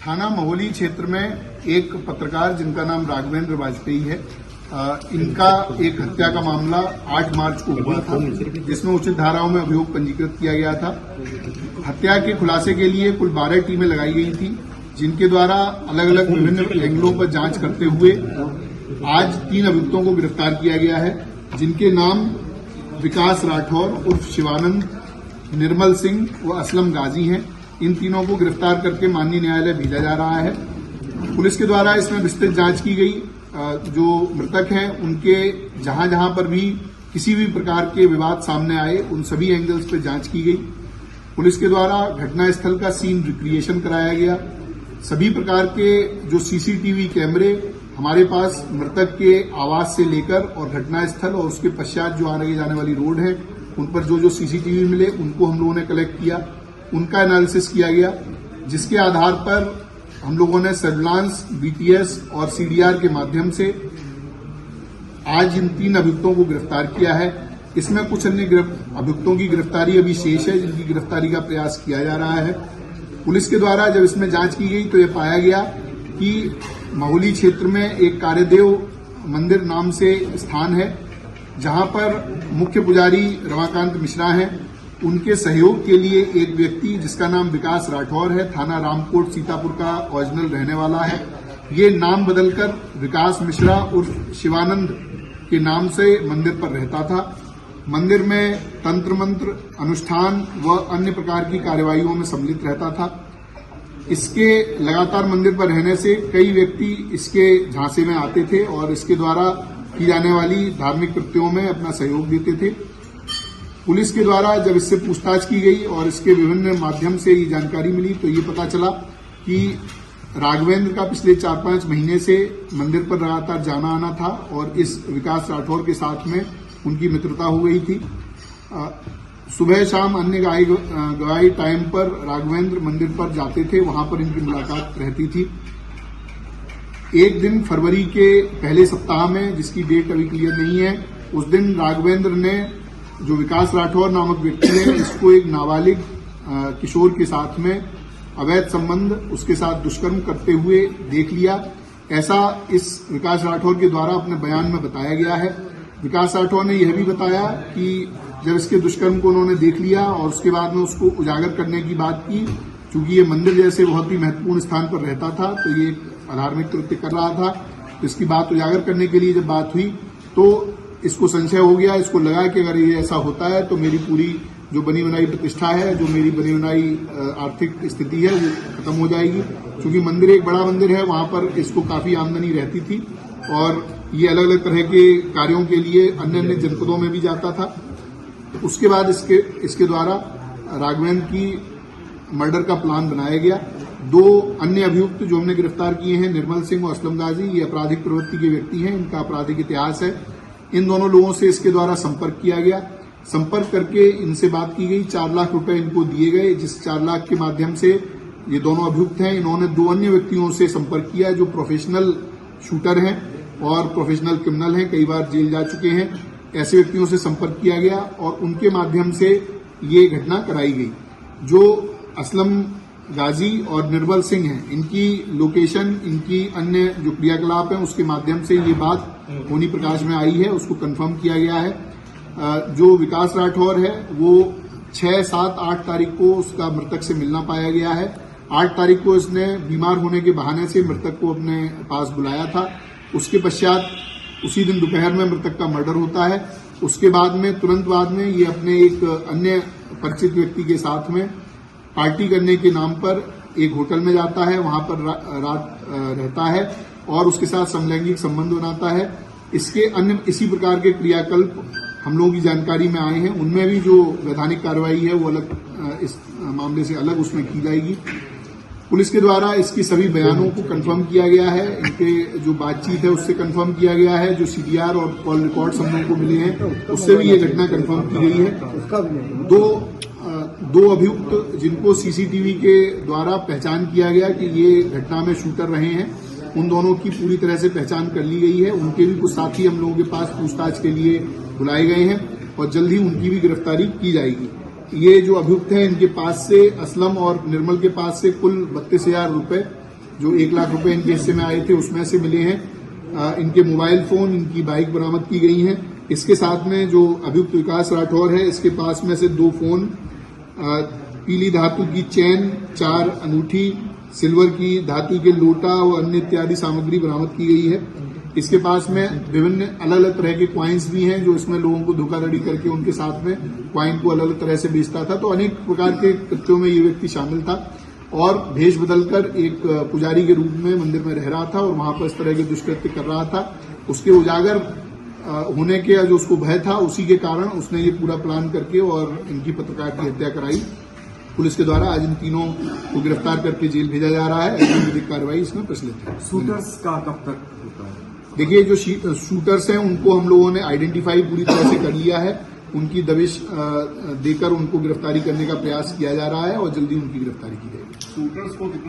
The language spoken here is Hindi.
थाना महोली क्षेत्र में एक पत्रकार जिनका नाम राघवेंद्र वाजपेयी है, इनका एक हत्या का मामला 8 मार्च को हुआ था, जिसमें उचित धाराओं में अभियोग पंजीकृत किया गया था। हत्या के खुलासे के लिए कुल 12 टीमें लगाई गई थी, जिनके द्वारा अलग अलग विभिन्न एंगलों पर जांच करते हुए आज 3 अभियुक्तों को गिरफ्तार किया गया है, जिनके नाम विकास राठौर उर्फ शिवानंद, निर्मल सिंह व असलम गाजी हैं। इन तीनों को गिरफ्तार करके माननीय न्यायालय भेजा जा रहा है। पुलिस के द्वारा इसमें विस्तृत जांच की गई। जो मृतक हैं उनके जहां जहां पर भी किसी भी प्रकार के विवाद सामने आए, उन सभी एंगल्स पर जांच की गई। पुलिस के द्वारा घटनास्थल का सीन रिक्रिएशन कराया गया। सभी प्रकार के जो सीसीटीवी कैमरे हमारे पास मृतक के आवास से लेकर और घटनास्थल और उसके पश्चात जो आने जाने वाली रोड है, उन पर जो सीसीटीवी मिले उनको हम लोगों ने कलेक्ट किया, उनका एनालिसिस किया गया, जिसके आधार पर हम लोगों ने सर्विलांस, बीटीएस और सीडीआर के माध्यम से आज इन 3 अभियुक्तों को गिरफ्तार किया है। इसमें कुछ अन्य अभियुक्तों की गिरफ्तारी अभी शेष है, जिनकी गिरफ्तारी का प्रयास किया जा रहा है। पुलिस के द्वारा जब इसमें जांच की गई तो यह पाया गया कि महोली क्षेत्र में एक कार्यदेव मंदिर नाम से स्थान है, जहां पर मुख्य पुजारी रमाकांत मिश्रा हैं। उनके सहयोग के लिए एक व्यक्ति जिसका नाम विकास राठौर है, थाना रामकोट सीतापुर का ओरिजिनल रहने वाला है, ये नाम बदलकर विकास मिश्रा उर्फ शिवानंद के नाम से मंदिर पर रहता था। मंदिर में तंत्र मंत्र, अनुष्ठान व अन्य प्रकार की कार्यवाहियों में सम्मिलित रहता था। इसके लगातार मंदिर पर रहने से कई व्यक्ति इसके झांसे में आते थे और इसके द्वारा की जाने वाली धार्मिक कृत्यों में अपना सहयोग देते थे। पुलिस के द्वारा जब इससे पूछताछ की गई और इसके विभिन्न माध्यम से ये जानकारी मिली तो ये पता चला कि राघवेंद्र का पिछले 4-5 महीने से मंदिर पर लगातार जाना आना था और इस विकास राठौर के साथ में उनकी मित्रता हो गई थी। सुबह शाम अन्य गवाही टाइम पर राघवेंद्र मंदिर पर जाते थे, वहां पर इनकी मुलाकात रहती थी। एक दिन फरवरी के पहले सप्ताह में, जिसकी डेट अभी क्लियर नहीं है, उस दिन राघवेंद्र ने, जो विकास राठौर नामक व्यक्ति है, इसको एक नाबालिग किशोर के साथ में अवैध संबंध, उसके साथ दुष्कर्म करते हुए देख लिया। ऐसा इस विकास राठौर के द्वारा अपने बयान में बताया गया है। विकास राठौर ने यह भी बताया कि जब इसके दुष्कर्म को उन्होंने देख लिया और उसके बाद में उसको उजागर करने की बात की, चूंकि ये मंदिर जैसे बहुत ही महत्वपूर्ण स्थान पर रहता था तो ये अधार्मिक कृत्य कर रहा था। तो इसकी बात उजागर करने के लिए जब बात हुई तो इसको संशय हो गया। इसको लगा कि अगर ये ऐसा होता है तो मेरी पूरी जो बनी बनाई प्रतिष्ठा है, जो मेरी बनी बनाई आर्थिक स्थिति है, वो खत्म हो जाएगी। क्योंकि मंदिर एक बड़ा मंदिर है, वहां पर इसको काफी आमदनी रहती थी और ये अलग अलग तरह के कार्यों के लिए अन्य अन्य जनपदों में भी जाता था। उसके बाद इसके द्वारा राघवेंद्र की मर्डर का प्लान बनाया गया। 2 अन्य अभियुक्त जो हमने गिरफ्तार किए हैं, निर्मल सिंह और असलम गाजी, ये आपराधिक प्रवृत्ति के व्यक्ति हैं, इनका आपराधिक इतिहास है। इन दोनों लोगों से इसके द्वारा संपर्क किया गया। संपर्क करके इनसे बात की गई, 4 लाख रुपए इनको दिए गए, जिस 4 लाख के माध्यम से ये दोनों अभियुक्त हैं, इन्होंने 2 अन्य व्यक्तियों से संपर्क किया जो प्रोफेशनल शूटर हैं और प्रोफेशनल क्रिमिनल हैं, कई बार जेल जा चुके हैं। ऐसे व्यक्तियों से संपर्क किया गया और उनके माध्यम से ये घटना कराई गई। जो असलम गाजी और निर्मल सिंह हैं, इनकी लोकेशन, इनकी अन्य जो क्रियाकलाप हैं, उसके माध्यम से ये बात होनी प्रकाश में आई है, उसको कंफर्म किया गया है। जो विकास राठौर है वो 6, 7, 8 तारीख को उसका मृतक से मिलना पाया गया है। 8 तारीख को इसने बीमार होने के बहाने से मृतक को अपने पास बुलाया था। उसके पश्चात उसी दिन दोपहर में मृतक का मर्डर होता है। उसके बाद में, तुरंत बाद में, ये अपने एक अन्य परिचित व्यक्ति के साथ में पार्टी करने के नाम पर एक होटल में जाता है, वहां पर रात रहता है और उसके साथ समलैंगिक संबंध बनाता है। इसके अन्य इसी प्रकार के क्रियाकल्प हम लोगों की जानकारी में आए हैं। उनमें भी जो वैधानिक कार्रवाई है वो अलग, इस मामले से अलग उसमें की जाएगी। पुलिस के द्वारा इसकी सभी बयानों को कंफर्म किया गया है, इनके जो बातचीत है उससे कंफर्म किया गया है, जो सीडीआर और कॉल रिकॉर्ड्स हम लोगों को मिले हैं उससे भी ये घटना कंफर्म की गई है। 2 अभियुक्त जिनको सीसीटीवी के द्वारा पहचान किया गया कि ये घटना में शूटर रहे हैं, उन दोनों की पूरी तरह से पहचान कर ली गई है। उनके भी कुछ साथी हम लोगों के पास पूछताछ के लिए बुलाए गए हैं और जल्द ही उनकी भी गिरफ्तारी की जाएगी। ये जो अभियुक्त हैं, इनके पास से, असलम और निर्मल के पास से कुल 32,000 रुपए जो 1 लाख रुपए इनके हिस्से में आए थे उसमें से मिले हैं। इनके मोबाइल फोन, इनकी बाइक बरामद की गई हैं। इसके साथ में जो अभियुक्त विकास राठौर है, इसके पास में से 2 फोन, पीली धातु की चैन, 4 अंगूठी, सिल्वर की धातु के लोटा और अन्य इत्यादि सामग्री बरामद की गई है। इसके पास में विभिन्न अलग अलग तरह के क्वाइंस भी हैं, जो इसमें लोगों को धोखाधड़ी करके उनके साथ में क्वाइन को अलग अलग तरह से बेचता था। तो अनेक प्रकार के कृत्यों में ये व्यक्ति शामिल था और भेष बदलकर एक पुजारी के रूप में मंदिर में रह रहा था और वहां पर इस तरह के दुष्कृत्य कर रहा था। उसके उजागर होने के जो उसको भय था, उसी के कारण उसने ये पूरा प्लान करके और इनकी पत्रकार की हत्या कराई। पुलिस के द्वारा आज इन तीनों को गिरफ्तार करके जेल भेजा जा रहा है। ऐसी विधिक कार्रवाई इसमें प्रचलित है। शूटर्स का कब तक होता है? देखिए, जो शूटर्स हैं उनको हम लोगों ने आइडेंटिफाई पूरी तरह से कर लिया है। उनकी दबिश देकर उनको गिरफ्तारी करने का प्रयास किया जा रहा है और जल्दी उनकी गिरफ्तारी की जाएगी। शूटर्स को कितना